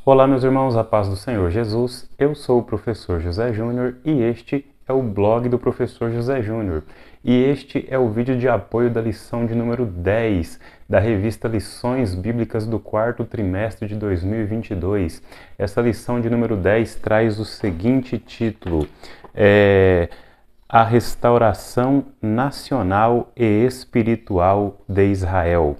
Olá, meus irmãos, a paz do Senhor Jesus. Eu sou o professor José Júnior e este é o blog do professor José Júnior. E este é o vídeo de apoio da lição de número 10 da revista Lições Bíblicas do quarto trimestre de 2022. Essa lição de número 10 traz o seguinte título: A Restauração Nacional e Espiritual de Israel.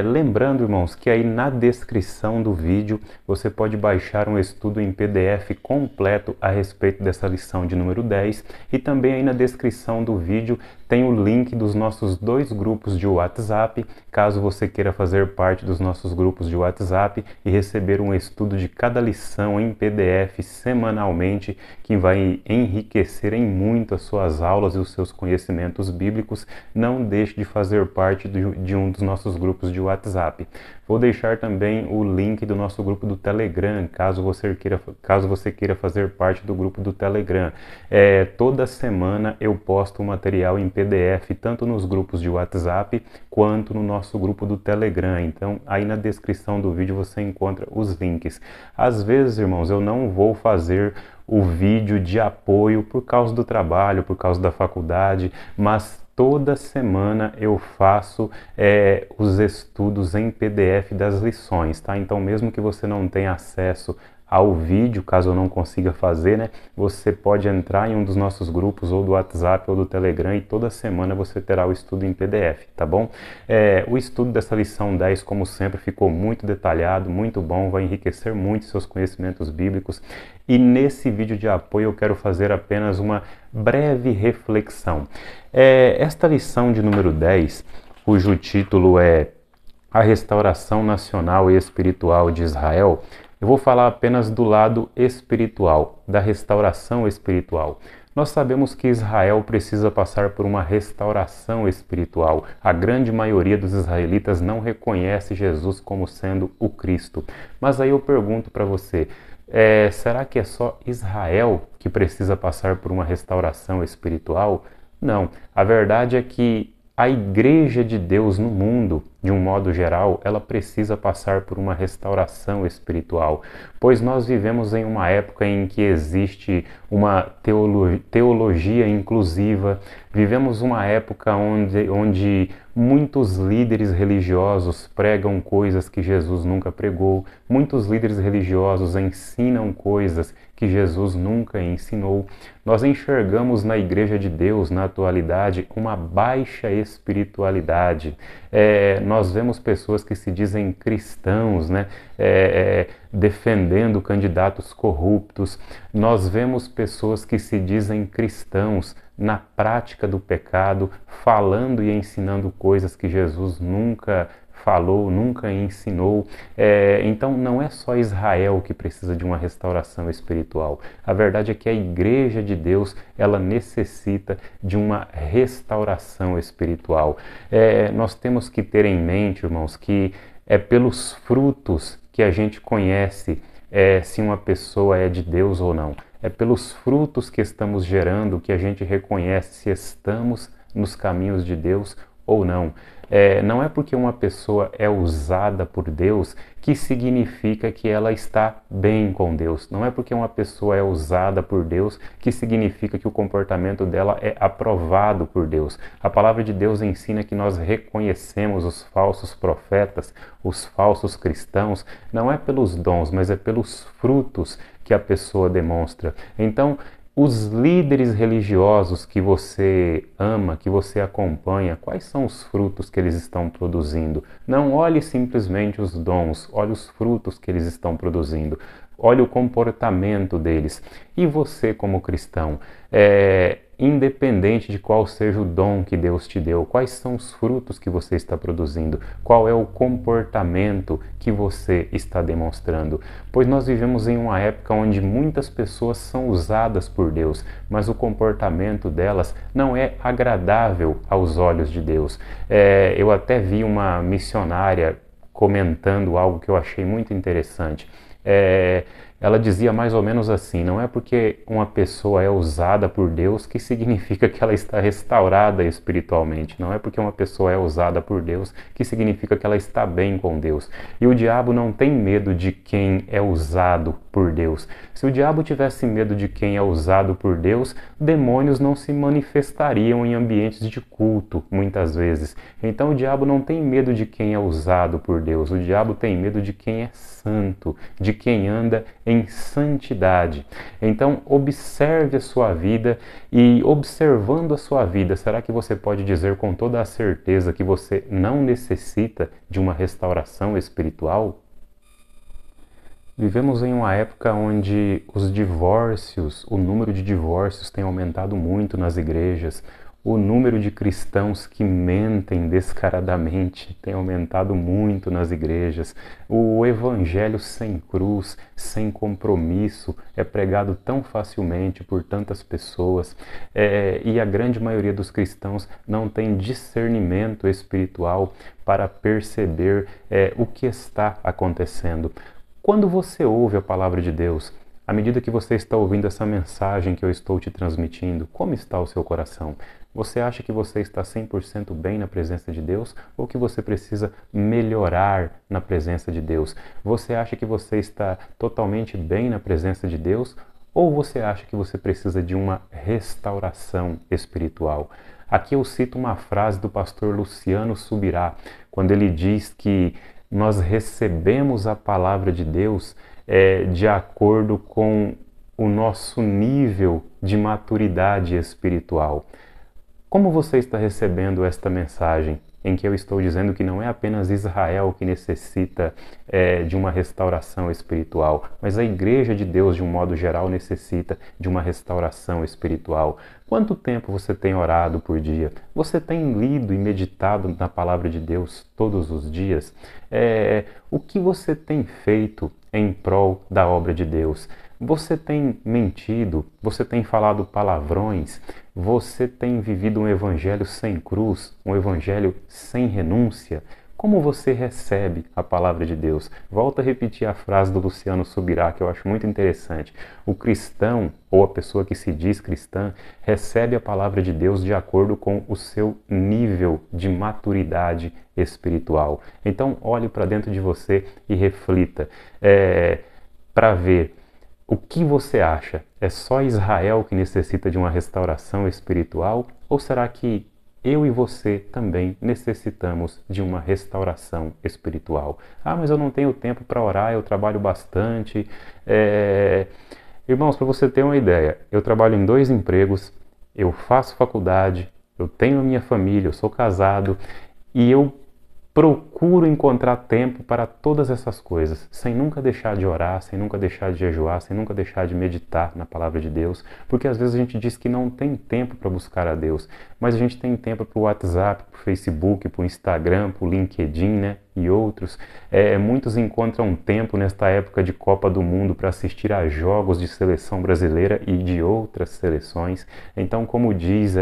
Lembrando, irmãos, que aí na descrição do vídeo você pode baixar um estudo em PDF completo a respeito dessa lição de número 10 e também aí na descrição do vídeo tem o link dos nossos dois grupos de WhatsApp, caso você queira fazer parte dos nossos grupos de WhatsApp e receber um estudo de cada lição em PDF semanalmente, que vai enriquecer em muito as suas aulas e os seus conhecimentos bíblicos. Não deixe de fazer parte de um dos nossos grupos de WhatsApp. Vou deixar também o link do nosso grupo do Telegram, caso você queira fazer parte do grupo do Telegram. Toda semana eu posto um material em PDF, tanto nos grupos de WhatsApp quanto no nosso grupo do Telegram. Então, aí na descrição do vídeo você encontra os links. Às vezes, irmãos, eu não vou fazer o vídeo de apoio por causa do trabalho, por causa da faculdade, mas toda semana eu faço os estudos em PDF das lições, tá? Então, mesmo que você não tenha acesso ao vídeo, caso eu não consiga fazer, né? Você pode entrar em um dos nossos grupos, ou do WhatsApp ou do Telegram, e toda semana você terá o estudo em PDF, tá bom? O estudo dessa lição 10, como sempre, ficou muito detalhado, muito bom, vai enriquecer muito seus conhecimentos bíblicos. E nesse vídeo de apoio eu quero fazer apenas uma breve reflexão. Esta lição de número 10, cujo título é A Restauração Nacional e Espiritual de Israel, eu vou falar apenas do lado espiritual, da restauração espiritual. Nós sabemos que Israel precisa passar por uma restauração espiritual. A grande maioria dos israelitas não reconhece Jesus como sendo o Cristo. Mas aí eu pergunto para você, será que é só Israel que precisa passar por uma restauração espiritual? Não. A verdade é que a Igreja de Deus no mundo, de um modo geral, ela precisa passar por uma restauração espiritual, pois nós vivemos em uma época em que existe uma teologia inclusiva, vivemos uma época onde muitos líderes religiosos pregam coisas que Jesus nunca pregou, muitos líderes religiosos ensinam coisas que Jesus nunca ensinou. Nós enxergamos na Igreja de Deus, na atualidade, uma baixa espiritualidade. Nós vemos pessoas que se dizem cristãos, né? Defendendo candidatos corruptos. Nós vemos pessoas que se dizem cristãos na prática do pecado, falando e ensinando coisas que Jesus nunca falou, nunca ensinou. Então não é só Israel que precisa de uma restauração espiritual. A verdade é que a Igreja de Deus, ela necessita de uma restauração espiritual. Nós temos que ter em mente, irmãos, que é pelos frutos que a gente conhece se uma pessoa é de Deus ou não. É pelos frutos que estamos gerando que a gente reconhece se estamos nos caminhos de Deus ou não. Não é porque uma pessoa é usada por Deus que significa que ela está bem com Deus. Não é porque uma pessoa é usada por Deus que significa que o comportamento dela é aprovado por Deus. A palavra de Deus ensina que nós reconhecemos os falsos profetas, os falsos cristãos, não é pelos dons, mas é pelos frutos que a pessoa demonstra. Então, os líderes religiosos que você ama, que você acompanha, quais são os frutos que eles estão produzindo? Não olhe simplesmente os dons, olhe os frutos que eles estão produzindo. Olhe o comportamento deles. E você, como cristão, independente de qual seja o dom que Deus te deu, quais são os frutos que você está produzindo? Qual é o comportamento que você está demonstrando? Pois nós vivemos em uma época onde muitas pessoas são usadas por Deus, mas o comportamento delas não é agradável aos olhos de Deus. Eu até vi uma missionária comentando algo que eu achei muito interessante. Ela dizia mais ou menos assim: não é porque uma pessoa é usada por Deus que significa que ela está restaurada espiritualmente. Não é porque uma pessoa é usada por Deus que significa que ela está bem com Deus. E o diabo não tem medo de quem é usado por Deus. Se o diabo tivesse medo de quem é usado por Deus, demônios não se manifestariam em ambientes de culto, muitas vezes. Então o diabo não tem medo de quem é usado por Deus. O diabo tem medo de quem é santo, de quem anda em santidade. Então, observe a sua vida e, observando a sua vida, será que você pode dizer com toda a certeza que você não necessita de uma restauração espiritual? Vivemos em uma época onde os divórcios, o número de divórcios tem aumentado muito nas igrejas. O número de cristãos que mentem descaradamente tem aumentado muito nas igrejas. O evangelho sem cruz, sem compromisso, é pregado tão facilmente por tantas pessoas. E a grande maioria dos cristãos não tem discernimento espiritual para perceber o que está acontecendo. Quando você ouve a palavra de Deus, à medida que você está ouvindo essa mensagem que eu estou te transmitindo, como está o seu coração? Você acha que você está 100% bem na presença de Deus ou que você precisa melhorar na presença de Deus? Você acha que você está totalmente bem na presença de Deus ou você acha que você precisa de uma restauração espiritual? Aqui eu cito uma frase do pastor Luciano Subirá, quando ele diz que nós recebemos a palavra de Deus de acordo com o nosso nível de maturidade espiritual. Como você está recebendo esta mensagem em que eu estou dizendo que não é apenas Israel que necessita de uma restauração espiritual, mas a Igreja de Deus, de um modo geral, necessita de uma restauração espiritual? Quanto tempo você tem orado por dia? Você tem lido e meditado na palavra de Deus todos os dias? O que você tem feito em prol da obra de Deus? Você tem mentido? Você tem falado palavrões? Você tem vivido um evangelho sem cruz, um evangelho sem renúncia? Como você recebe a palavra de Deus? Volto a repetir a frase do Luciano Subirá, que eu acho muito interessante. O cristão, ou a pessoa que se diz cristã, recebe a palavra de Deus de acordo com o seu nível de maturidade espiritual. Então, olhe para dentro de você e reflita para ver o que você acha. É só Israel que necessita de uma restauração espiritual? Ou será que eu e você também necessitamos de uma restauração espiritual? Ah, mas eu não tenho tempo para orar, eu trabalho bastante. Irmãos, para você ter uma ideia, eu trabalho em 2 empregos, eu faço faculdade, eu tenho a minha família, eu sou casado e eu procuro encontrar tempo para todas essas coisas, sem nunca deixar de orar, sem nunca deixar de jejuar, sem nunca deixar de meditar na palavra de Deus, porque às vezes a gente diz que não tem tempo para buscar a Deus, mas a gente tem tempo para o WhatsApp, para o Facebook, para o Instagram, para o LinkedIn, né? E outros. Muitos encontram tempo nesta época de Copa do Mundo para assistir a jogos de seleção brasileira e de outras seleções. Então, como diz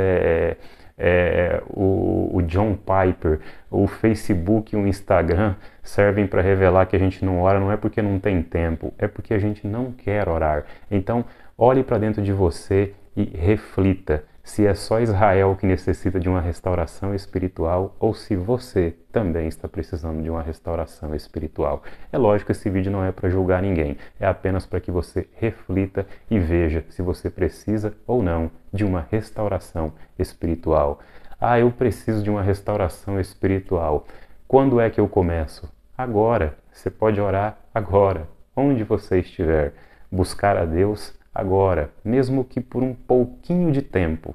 o John Piper, o Facebook e o Instagram servem para revelar que a gente não ora, não é porque não tem tempo, é porque a gente não quer orar. Então, olhe para dentro de você e reflita se é só Israel que necessita de uma restauração espiritual ou se você também está precisando de uma restauração espiritual. É lógico que esse vídeo não é para julgar ninguém, é apenas para que você reflita e veja se você precisa ou não de uma restauração espiritual. Ah, eu preciso de uma restauração espiritual. Quando é que eu começo? Agora. Você pode orar agora, onde você estiver. Buscar a Deus agora, mesmo que por um pouquinho de tempo.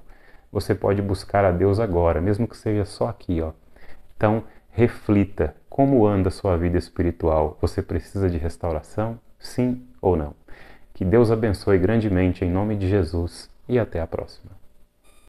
Você pode buscar a Deus agora, mesmo que seja só aqui, ó. Então, reflita, como anda a sua vida espiritual? Você precisa de restauração? Sim ou não? Que Deus abençoe grandemente em nome de Jesus e até a próxima.